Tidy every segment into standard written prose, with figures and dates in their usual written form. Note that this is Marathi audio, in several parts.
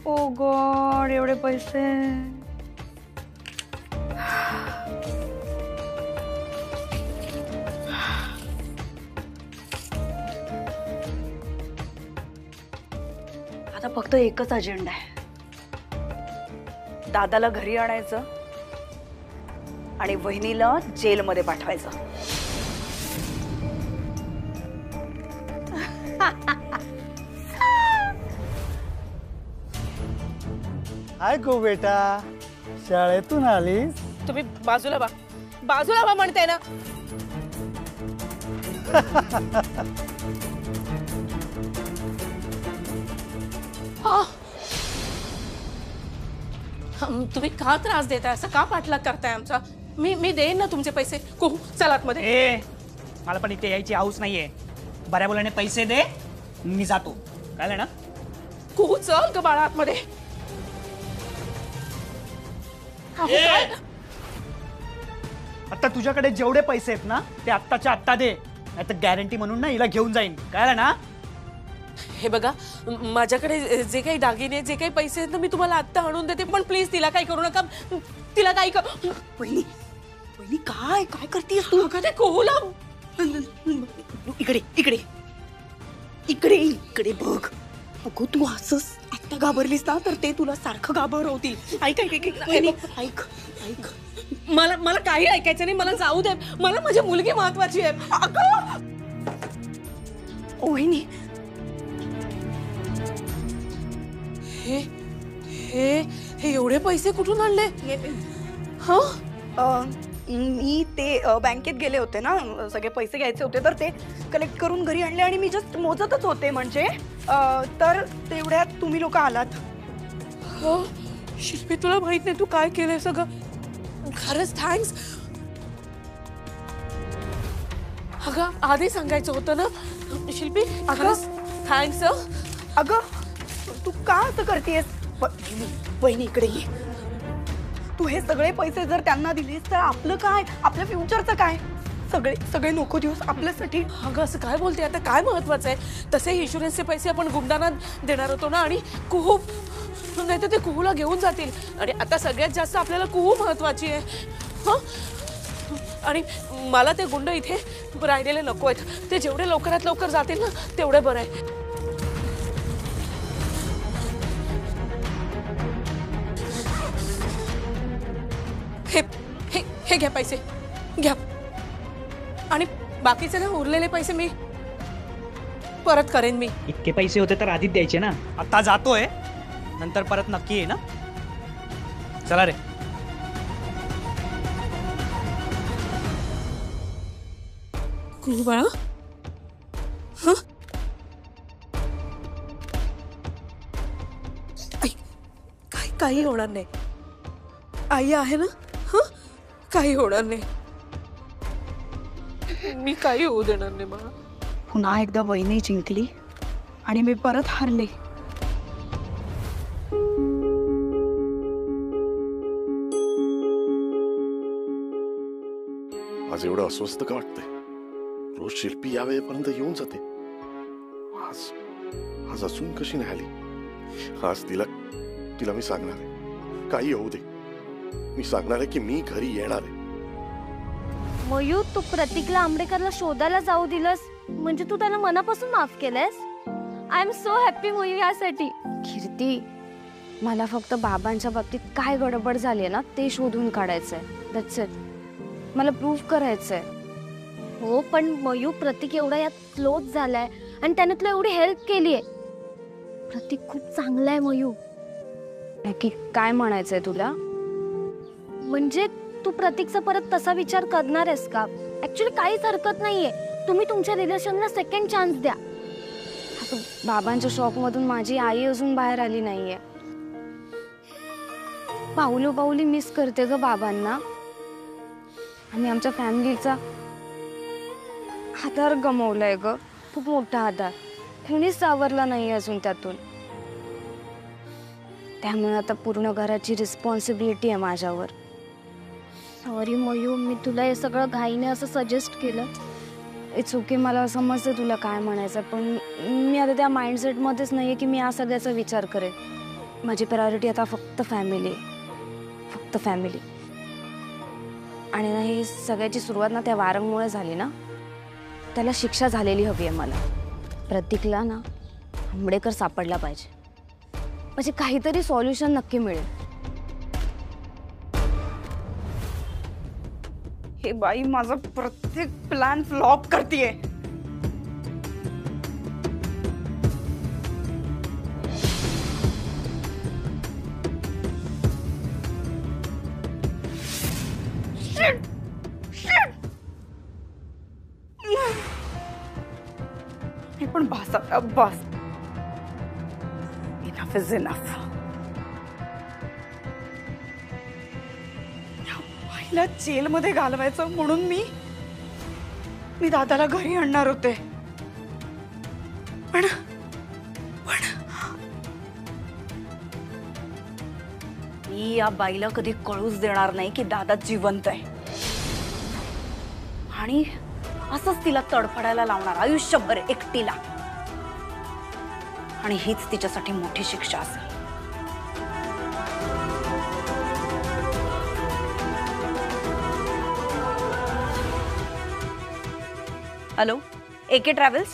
ओ गॉड, एवढे पैसे. आता फक्त एकच अजेंडा आहे, दादाला घरी आणायचं आणि वहिनीला जेलमध्ये पाठवायचं. हाय गो बेटा, शाळेतून आलीस? तुम्ही बाजूला बा म्हणताय ना. तुम्ही का त्रास देताय, असं का पाठलाग करताय आमचा? मी देईन ना तुमचे पैसे. कोहू चल आतमध्ये. मला पण इथे यायची हाऊस नाहीये. बऱ्या बोलाने पैसे दे, मी जातो. काय ना कोहू चल ग बाळा आतमध्ये. आता तुझ्याकडे जेवढे पैसे आहेत ना ते आत्ताच्या आत्ता दे, नाहीतर गॅरंटी म्हणून ना हिला घेऊन जाईन. काय ना? हे बघा, माझ्याकडे जे काही दागिने जे काही पैसे आहेत ना मी तुम्हाला आत्ता आणून देते, पण प्लीज तिला काही करू नका. तिला काही वहिनी, वहिनी काय काय करतेस तू? कधी कोहूला इकडे इकडे इकडे इकडे बघ. अगो तू असंच आत्ता घाबरलीस ना तर ते तुला सारखं घाबरवतील. ऐक ऐक ऐक ऐक ऐक, मला काही ऐकायचं नाही. मला जाऊ दे. मला माझी मुलगी महत्वाची आहे. वहिनी, हे हे हे एवढे पैसे कुठून आणले? मी ते बँकेत गेले होते ना, सगळे पैसे घ्यायचे होते तर ते कलेक्ट करून घरी आणले आणि मी जस्ट मोजतच होते म्हणजे तर तेवढ्यात तुम्ही लोक आलात. हो शिल्पी, तुला माहित नाही तू काय केलंय सगळं. खरंच थँक्स. अगं आधी सांगायचं होतं ना शिल्पी. खरंच थँक्स. अगं तू का असं करतेस? वहिनी इकडे ये. तू हे सगळे पैसे जर त्यांना दिलेस तर आपलं काय, आपल्या फ्युचरचं काय? सगळे सगळे नको दिवस आपल्यासाठी. अगं असं काय बोलते? आता काय महत्वाचं आहे? तसे इन्शुरन्सचे पैसे आपण गुंडांना देणार होतो ना, आणि कुहू नाही तर ते कुहूला घेऊन जातील. आणि आता सगळ्यात जास्त आपल्याला कुहू महत्वाची आहे. आणि मला ते गुंड इथे राहिलेले नको आहेत. ते जेवढे लवकरात लवकर जातील ना तेवढे बरं आहे. हे घ्या पैसे, घ्या. आणि बाकीचे ना उरलेले पैसे मी परत करेन. मी इतके पैसे होते तर आधीच द्यायचे ना. आता जातोय, नंतर परत नक्की आहे ना. चला रे. कुहू बाळा, काही होणार नाही. आई आहे ना. काही होणार नाही. मी काही होऊ देणार नाही बाळा. पुन्हा एकदा वहिनी जिंकली आणि मी परत हारले. आज एवढं अस्वस्थ का वाटतंय? रोज शिल्पी या वेळेपर्यंत येऊन जाते. आज अजून कशी नाही आली? आज तिला मी सांगणार आहे, काही होऊ दे. मी सांगणार आहे की मी घरी येणार आहे. मयूर, तू प्रतीकला आंबेडकरला शोधायला जाऊ दिलंस म्हणजे तू त्याला मनापासून माफ केलंस. I am so happy Mayur यासाठी. कीर्ती, मला फक्त बाबांच्या बाबतीत काय गडबड झाली ना ते शोधून काढायचंय. That's it. मला प्रूव्ह करायचंय. हो पण मयूर, प्रतीक एवढा यात क्लोज झालाय आणि त्याने तुला एवढी हेल्प केली आहे. प्रतीक खूप चांगला आहे मयूर. की काय म्हणायचंय तुला? म्हणजे तू प्रतीकचा परत तसा विचार करणार आहेस का? ऍक्च्युली काहीच हरकत नाहीये. तुम्ही तुमच्या रिलेशनला सेकंड चान्स द्या. बाबांच्या शॉक मधून माझी आई अजून बाहेर आली नाहीये. पाऊलो पाऊली मिस करते ग बाबांना. आणि आमच्या फॅमिलीचा आधार गमावलाय ग, खूप मोठा आधार. कुणीच सावरला नाही अजून त्यातून. त्यामुळे आता पूर्ण घराची रिस्पॉन्सिबिलिटी आहे माझ्यावर. सॉरी मयू, मी तुला हे सगळं घाईने असं सजेस्ट केलं. इट्स ओके, मला समजतं तुला काय म्हणायचं, पण मी आता त्या माइंडसेटमध्येच नाही आहे की मी या सगळ्याचा विचार करेन. माझी प्रायोरिटी आता फक्त फॅमिली, फक्त फॅमिली. आणि ना ही सगळ्याची सुरुवात ना त्या वारंगमुळे झाली ना, त्याला शिक्षा झालेली हवी आहे मला. प्रतीकला ना आंबेडकर सापडला पाहिजे, म्हणजे काहीतरी सॉल्युशन नक्की मिळेल. हे बाई माझा प्रत्येक प्लॅन फ्लॉप करतीये. हे पण बस आता, बस. Enough is enough. हिला जेलमध्ये घालवायचं म्हणून मी दादाला घरी आणणार होते, पण मी या बाईला कधी कळूच देणार नाही की दादा जिवंत आहे, आणि असंच तिला तडफडायला लावणार आयुष्यभर एकटीला, आणि हीच तिच्यासाठी मोठी शिक्षा असेल. Hello, AK travels.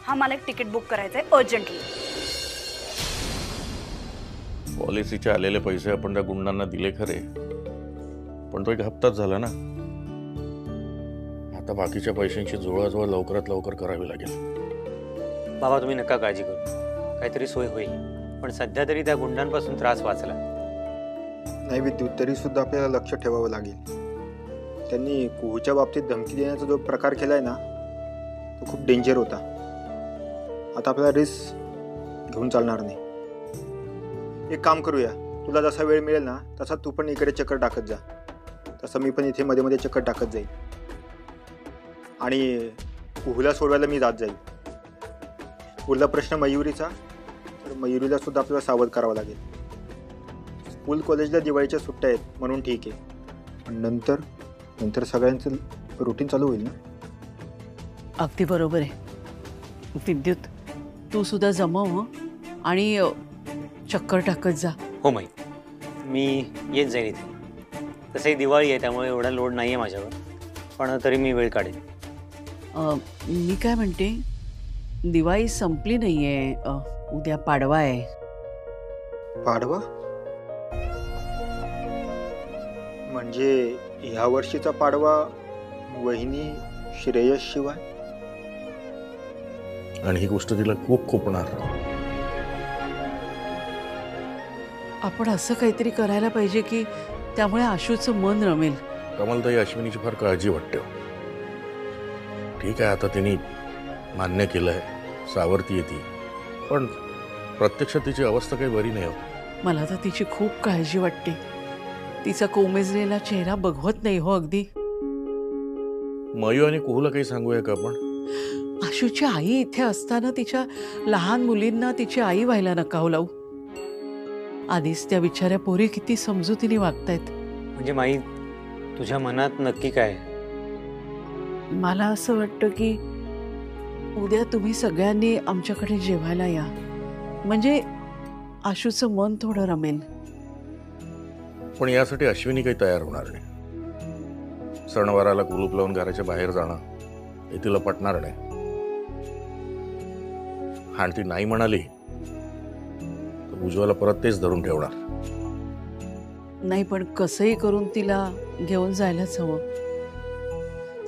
हा, मला एक तिकीट बुक करायचंय अर्जंटली. पॉलिसीचे आलेले पैसे आपण त्या गुंडांना दिले खरे, पण तो एक हप्ताच झाला ना. आता बाकीच्या पैशांची जुळवाजुळव लवकरात लवकर करावी लागेल. बाबा तुम्ही नका काळजी करू, काहीतरी सोय होईल. पण सध्या तरी त्या गुंडांपासून त्रास वाचला नाही विद्युत, तरी सुद्धा आपल्याला लक्ष ठेवावं लागेल. त्यांनी कुहूच्या बाबतीत धमकी देण्याचा जो प्रकार केलाय ना, तो खूप डेंजर होता. आता आपल्याला रिस्क घेऊन चालणार नाही. एक काम करूया, तुला जसा वेळ मिळेल ना तसा तू पण इकडे चक्कर टाकत जा, तसं मी पण इथे मध्ये मध्ये चक्कर टाकत जाईल, आणि कुहूला सोडवायला मी जात जाईल. पुढला प्रश्न मयुरीचा, तर मयुरीला सुद्धा आपल्याला सावध करावं लागेल. स्कूल कॉलेजला दिवाळीच्या सुट्ट्या आहेत म्हणून ठीक आहे, पण नंतर सगळ्यांचं रुटीन चालू होईल ना. अगदी बरोबर आहे विद्युत, तू सुद्धा जमव आणि चक्कर टाकत जा. हो माई, मी येत जाईल इथे. तसंही दिवाळी आहे त्यामुळे एवढा लोड नाही आहे माझ्यावर, पण तरी मी वेळ काढेन. मी काय म्हणते, दिवाळी संपली नाही आहे, उद्या पाडवा आहे. पाडवा म्हणजे ह्या वर्षीचा पाडवा वहिनी श्रेयस शिवाय, आणि ही गोष्ट तिला खूप खुपणार. आपण असं काहीतरी करायला पाहिजे की त्यामुळे आशूचं मन रमेल. कमलताई, अश्विनीची फार काळजी वाटते. ठीक आहे, आता तिने मान्य केलंय, सावरती येते, पण प्रत्यक्षात तिची अवस्था काही बरी नाही. मला तर तिची खूप काळजी वाटते. तिचा कोमेजलेला चेहरा बघवत नाही हो अगदी. मयू आणि कुहूला काही सांगूया का आपण? आशूची आई इथे असताना तिच्या लहान मुलींना तिची आई व्हायला नका लावू. आधीच त्या बिचाऱ्या पोरी किती समजुतीने वागतायत. म्हणजे माई, तुझ्या मनात नक्की काय? मला असं वाटतं की उद्या तुम्ही सगळ्यांनी आमच्याकडे जेवायला या, म्हणजे आशूचं मन थोडं रमेल. पण यासाठी अश्विनी काही तयार होणार नाही. सणवाराला कुलूप लावून घराच्या बाहेर जाणं हे तिला पटणार नाही. आणि ती नाही म्हणाली तर उज्ज्वला परत तेच धरून ठेवणार. नाही, पण कसंही करून तिला घेऊन जायलाच हवं.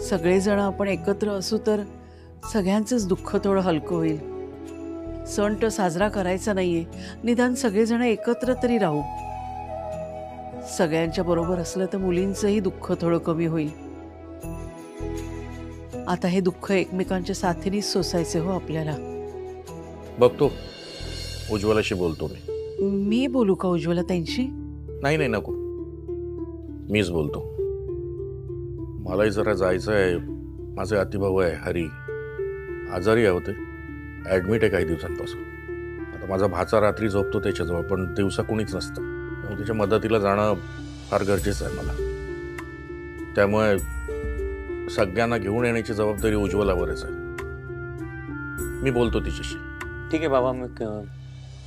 सगळेजण आपण एकत्र असू तर सगळ्यांचंच दुःख थोडं हलकं होईल. सण तर साजरा करायचा नाहीये, निदान सगळेजण एकत्र तरी राहू. सगळ्यांच्या बरोबर असलं तर मुलींचंही दुःख थोडं कमी होईल. आता हे दुःख एकमेकांच्या साथीनेच सोसायचे हो आपल्याला. बघतो, उज्ज्वलाशी बोलतो मी बोलू का उज्ज्वला त्यांची? नाही नाही, नको, मीच बोलतो. मलाही जरा जायचं आहे. माझे अतिभाऊ आहे हरी, आजारी आहे होते, ॲडमिट आहे काही दिवसांपासून. आता माझा भाचा रात्री झोपतो त्याच्याजवळ, पण दिवसा कोणीच नसतं. त्याच्या मदतीला जाणं फार गरजेचं आहे मला. त्यामुळे सगळ्यांना घेऊन येण्याची जबाबदारी उज्ज्वलावरच आहे. मी बोलतो तिच्याशी. ठीक आहे बाबा, मग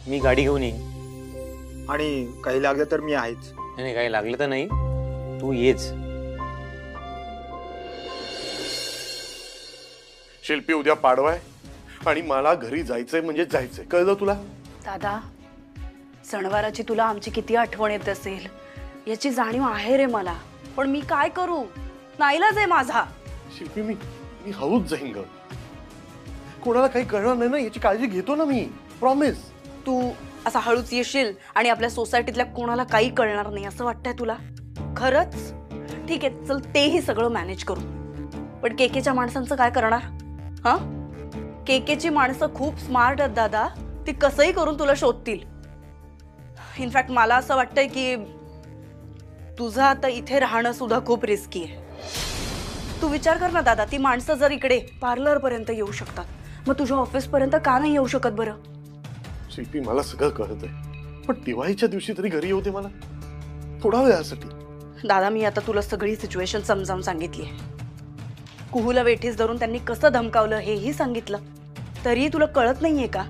मी गाडी घेऊन येईन. आणि काही लागलं तर मी आहेच. नाही काही लागलं तर नाही, तू येच. शिल्पी उद्या पाडवाय आणि मला घरी जायचंय म्हणजे जायचंय, कळलं तुला? दादा, सणवाराची तुला आमची किती आठवण येत असेल याची जाणीव आहे रे मला, पण मी काय करू, नाईलाज आहे माझा. शिल्पी मी हळूच जाईन ग, कोणाला काही कळणार नाही ना याची काळजी घेतो ना मी, प्रॉमिस. तू असा हळूच येशील आणि आपल्या सोसायटीतल्या कोणाला काही कळणार नाही असं वाटतंय तुला? खरंच? ठीक आहे, चल तेही सगळं मॅनेज करू, पण केकेच्या माणसांचं काय करणार? हा, केकेची माणसं खूप स्मार्ट आहेत दादा, ती कसंही करून तुला शोधतील. इनफॅक्ट मला असं वाटतंय की तुझं आता इथे राहणं सुद्धा खूप रिस्की आहे. तू विचार कर ना दादा, ती माणसं जर इकडे पार्लर पर्यंत येऊ शकतात, मग तुझ्या ऑफिस पर्यंत का नाही येऊ शकत बरं? शिल्पी मला सगळं कळतंय, पण दिवाळीच्या दिवशी तरी घरी येऊ दे मला थोडा वेळासाठी. दादा, मी आता तुला सगळी सिच्युएशन समजावून सांगितली आहे. कुहूला वेठीस धरून त्यांनी कसं धमकावलं हेही सांगितलं, तरीही तुला कळत नाहीये का?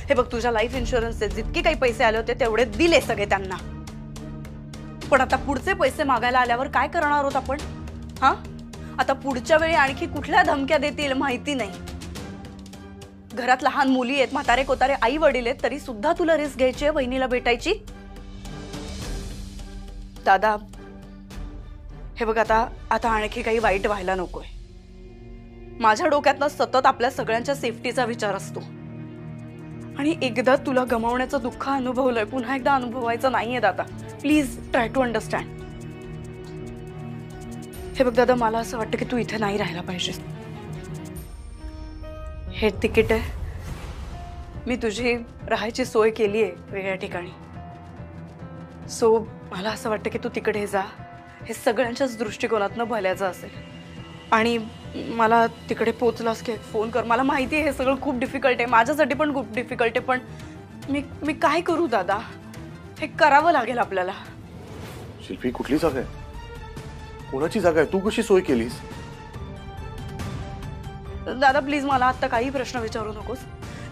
हे बघ, तुझ्या लाईफ इन्शुरन्सचे जितके काही पैसे आले होते तेवढे दिले सगळे त्यांना, पण आता पुढचे पैसे मागायला आल्यावर काय करणार आहोत आपण? हा, आता पुढच्या वेळी आणखी कुठल्या धमक्या देतील माहिती नाही. घरात लहान मुली आहेत, म्हातारे कोतारे आई वडील आहेत, तरी सुद्धा तुला रिस्क घ्यायची आहे बहिणीला भेटायची? दादा हे बघ, आता आणखी काही वाईट व्हायला नकोय. माझ्या डोक्यातनं सतत आपल्या सगळ्यांच्या सेफ्टीचा विचार असतो, आणि एकदा तुला गमावण्याचं दुःख अनुभवलंय, पुन्हा एकदा अनुभवायचं नाहीये दादा. Please try to understand. हे बघ दादा, मला असं वाटतं की तू इथे नाही राहायला पाहिजेस. हे तिकीट आहे, मी तुझी राहायची सोय केली आहे वेगळ्या ठिकाणी. सो मला असं वाटतं की तू तिकडे जा, हे सगळ्यांच्याच दृष्टिकोनातनं भल्याचं असेल. आणि मला तिकडे पोचलास की फोन कर. मला माहिती आहे हे सगळं खूप डिफिकल्ट आहे, माझ्यासाठी पण खूप डिफिकल्ट आहे, पण मी काय करू दादा? हे करावं लागेल आपल्याला. शिल्पी, कुठली जागा आहे, कोणाची जागा आहे, तू कशी सोय केलीस? दादा प्लीज मला आता काही प्रश्न विचारू नकोस.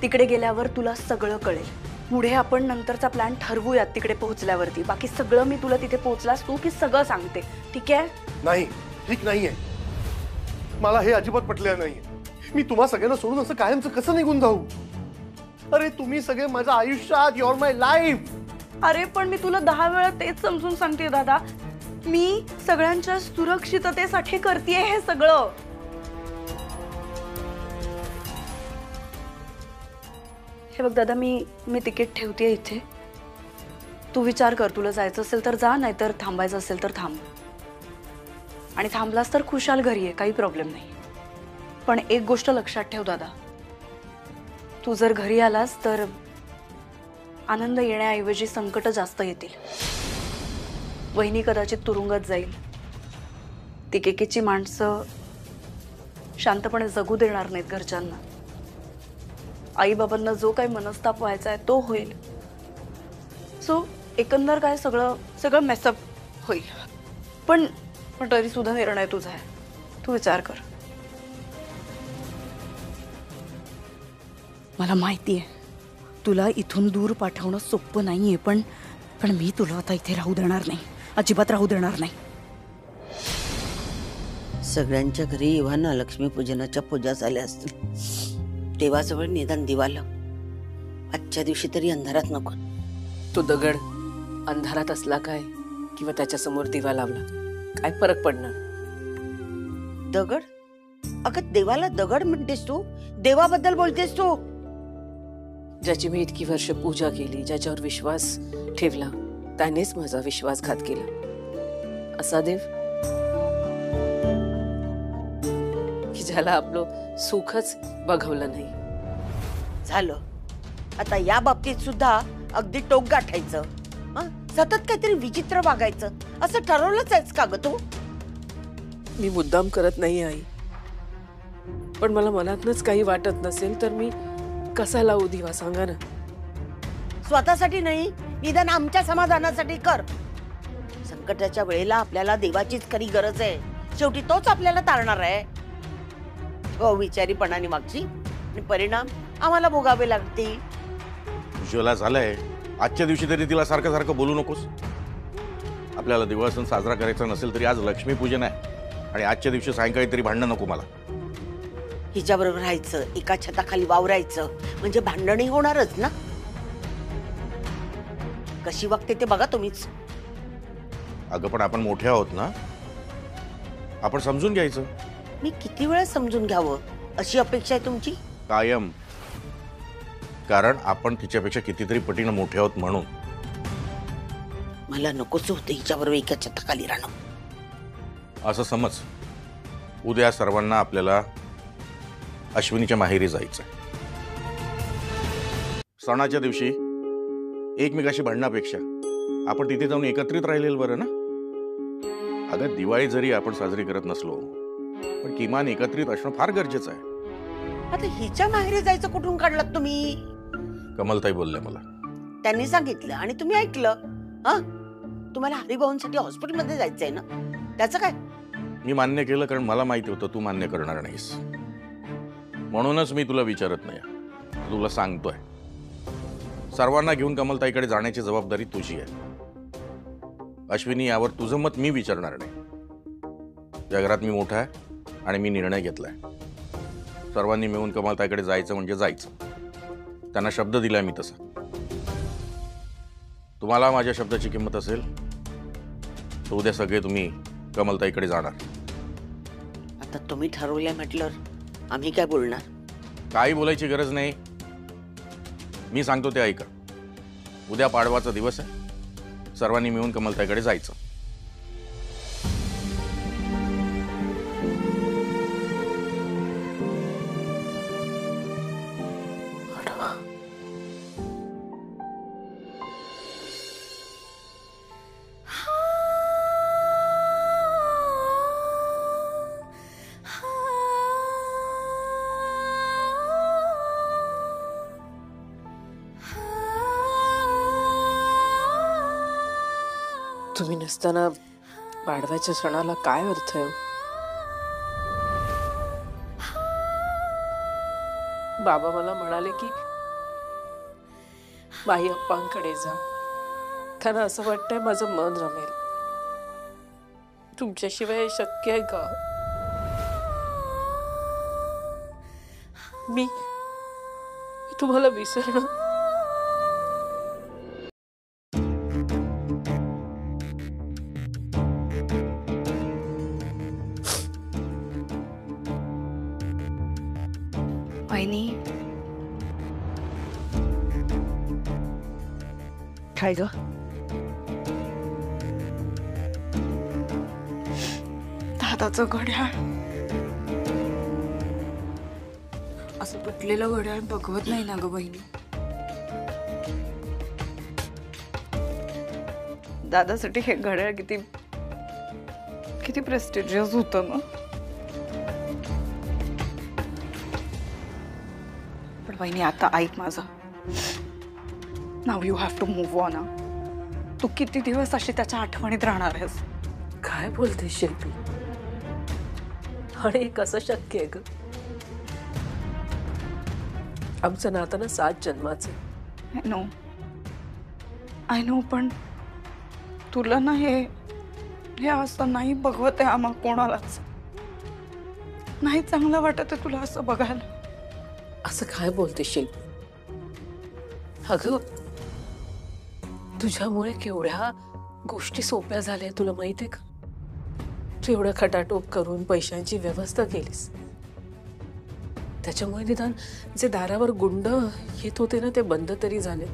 तिकडे गेल्यावर तुला सगळं कळेल. पुढे आपण नंतरचा प्लॅन ठरवूयात तिकडे पोहोचल्यावरती. बाकी सगळं मी तुला तिथे पोहोचलास तू की सगळं सांगते, ठीक आहे? नाही, ठीक नाहीये, मला हे अजिबात पटलेलं नाहीये. मी तुम्हा सगळ्यांना सोडून असं कायमचं कसं निघून जाऊ? अरे तुम्ही सगळे माझ्या आयुष्यात, युअर माय लाईफ. अरे पण मी तुला 10 वेळा तेच समजून सांगते दादा, मी सगळ्यांच्या सुरक्षिततेसाठी करतेय हे सगळं. हे बघ दादा, मी तिकीट ठेवतेय इथे. तू विचार कर, तुला जायचं असेल तर जा, नाहीतर थांबायचं असेल तर थांब. आणि थांबलास तर खुशाल घरी आहे, काही प्रॉब्लेम नाही. पण एक गोष्ट लक्षात ठेव दादा, तू जर घरी आलास तर आनंद येण्याऐवजी संकट जास्त येतील. वहिनी कदाचित तुरुंगात जाईल, ती केकेची माणसं शांतपणे जगू देणार नाहीत घरच्यांना, आई बाबांना जो काही मनस्ताप व्हायचा आहे तो होईल. सो एकंदर काय सगळं मेसअप होईल. पण तरी सुद्धा निर्णय तुझा आहे, तू विचार कर. मला माहिती आहे तुला इथून दूर पाठवणं सोपं नाहीये, पण मी तुला आता इथे राहू देणार नाही, अजिबात राहू देणार नाही. सगळ्यांच्या घरी इव्हाना लक्ष्मीपूजनाच्या पूजा झाल्या असतील, देवाजवळ निदान दिवा लाव. आजच्या दिवशी तरी अंधारात नको. तो दगड अंधारात असला काय किंवा त्याच्यासमोर दिवा लावला काय फरक पडणार? दगड? अगं देवाला दगड म्हणतेस तू? देवाबद्दल बोलतेस तू? ज्याची मी इतकी वर्ष पूजा केली, ज्याच्यावर विश्वास ठेवला, त्यानेच माझा विश्वासघात केला. असा देव की ज्याला आपलं सुखच बघवलं नाही. झालं आता या बाबतीत सुद्धा अगदी टोक गाठायचं, सतत काहीतरी विचित्र वागायचं असं ठरवलंच आहेस का ग तू? मी मुद्दाम करत नाही आई, पण मला मनातनच काही वाटत नसेल तर मी कसा लावू दिवा सांगा ना. स्वतःसाठी नाही, निदान आमच्या समाधानासाठी कर. संकटाच्या वेळेला आपल्याला देवाचीच खरी गरज आहे, शेवटी तोच आपल्याला तारणार आहे. हो विचारीपणाने मागची आणि परिणाम आम्हाला भोगावे लागतील. उज्ज्वला झालंय, आजच्या दिवशी तरी तिला सारखं सारखं बोलू नकोस. आपल्याला दिवाळी सण साजरा करायचा नसेल तरी आज लक्ष्मीपूजन आहे आणि आजच्या दिवशी सायंकाळी तरी भांडणं नको मला. हिच्याबरोबर राहायचं, एका छताखाली वावरायचं म्हणजे भांडणही होणारच ना. कशी वागते ते बघा तुम्हीच. अगं पण आपण मोठे आहोत ना, आपण समजून घ्यायचं. मी किती वेळा समजून घ्यावं अशी अपेक्षा आहे तुमची? कायम. कारण आपण तिच्यापेक्षा कितीतरी पटीनं मोठे आहोत म्हणून. मला नकोच होतं हिच्याबरोबर एका छताखाली राहणं. असं समज, उद्या सर्वांना आपल्याला अश्विनीच्या माहेरी जायचं. सणाच्या दिवशी एकमेकाशी भांडण्यापेक्षा आपण तिथे जाऊन एकत्रित राहिलेलं बरं ना. अगं दिवाळी जरी आपण साजरी करत नसलो पण किमान एकत्रित असणं फार गरजेचं आहे. आता हिच्या माहेरी जायचं कुठून काढलात तुम्ही? कमलताई बोलल्या मला. त्यांनी सांगितलं आणि तुम्ही ऐकलं. हा, तुम्हाला हरिभाऊंसाठी हॉस्पिटलमध्ये जायचंय ना, त्याचं काय? मी मान्य केलं कारण मला माहिती होतं तू मान्य करणार नाहीस. म्हणूनच मी तुला विचारत नाही, तुला सांगतोय. सर्वांना घेऊन कमलताईकडे जाण्याची जबाबदारी तुझी आहे. अश्विनी, यावर तुझं मत मी विचारणार नाही. या घरात मी मोठा आहे आणि मी निर्णय घेतलाय. सर्वांनी मिळून कमलताईकडे जायचं म्हणजे जायचं. त्यांना शब्द दिलाय मी तसा. तुम्हाला माझ्या शब्दाची किंमत असेल तर उद्या सगळे तुम्ही कमलताईकडे जाणार. आता तुम्ही ठरवलंय म्हटलं आम्ही काय बोलणार? काही बोलायची गरज नाही. मी सांगतो ते ऐका. उद्या पाडवाचा दिवस आहे. सर्वांनी मिळून कमलताईकडे जायचं. तुम्ही नसताना पाडव्याच्या सणाला काय अर्थ आहे? बाबा मला म्हणाले की बाई अप्पांकडे जा, त्यांना असं वाटतंय माझं मन रमेल. तुमच्याशिवाय हे शक्य आहे का? मी तुम्हाला विसरणं. वहिनी, काय ग? दादाचं घड्याळ. असं तुटलेलं घड्याळ बघवत नाही ना ग बहिणी. दादासाठी हे घड्याळ किती किती प्रेस्टिजियस होतं ना. पण बहिणी आता ऐक माझं. Now you have to move on. तू किती दिवस अशी त्याच्या आठवणीत राहणार आहेस? काय बोलते शिल्पी? आणि कसं शक्य आहे ग? आमचं नातं ना 7 जन्माचं. आय नो पण तुला ना हे असं नाही बघवत आहे आम्हा कोणालाच. नाही चांगलं वाटत आहे तुला असं बघायला. असं काय बोलते शिल्पी? अगं तुझ्यामुळे केवढ्या गोष्टी सोप्या झाल्या तुला माहितीये का? तू एवढं खटाटोप करून पैशांची व्यवस्था केलीस. त्याच्यामुळे निदान जे दारावर गुंड येत होते ना ते बंद तरी झाले.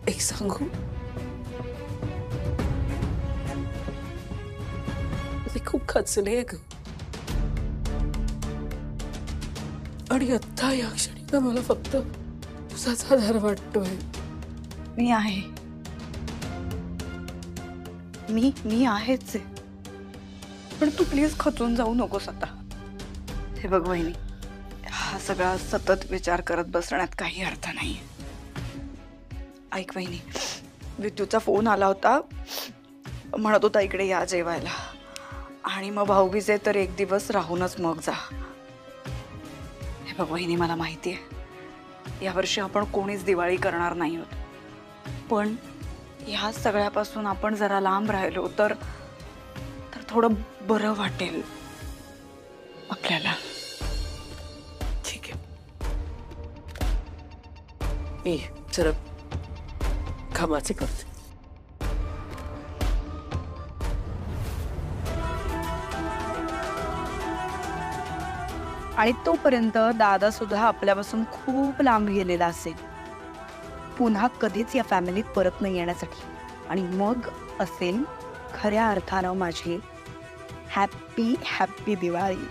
एक सांगू, मी खूप खचले ग. आणि आता या क्षणी ना मला फक्त तुझाच आधार वाटतोय. मी आहे, मी आहेच आहे. पण तू प्लीज खचून जाऊ नकोस आता. हे बघ वहिनी, हा सगळा सतत विचार करत बसण्यात काही अर्थ नाही. ऐक वहिनी, विद्यूचा फोन आला होता. म्हणत होता इकडे या जेवायला. आणि मग भाऊबीज आहे तर एक दिवस राहूनच मग जा. हे बघ वहिनी, मला माहिती आहे यावर्षी आपण कोणीच दिवाळी करणार नाही आहोत, पण ह्या सगळ्यापासून आपण जरा लांब राहिलो तर थोडं बरं वाटेल आपल्याला. ठीक आहे, मी जरा कामाचे करते. आणि तोपर्यंत दादा सुद्धा आपल्यापासून खूप लांब गेलेला असेल, पुन्हा कधीच या फॅमिलीत परत नाही येण्यासाठी. आणि मग असेल खऱ्या अर्थानं माझी हॅपी हॅपी दिवाळी.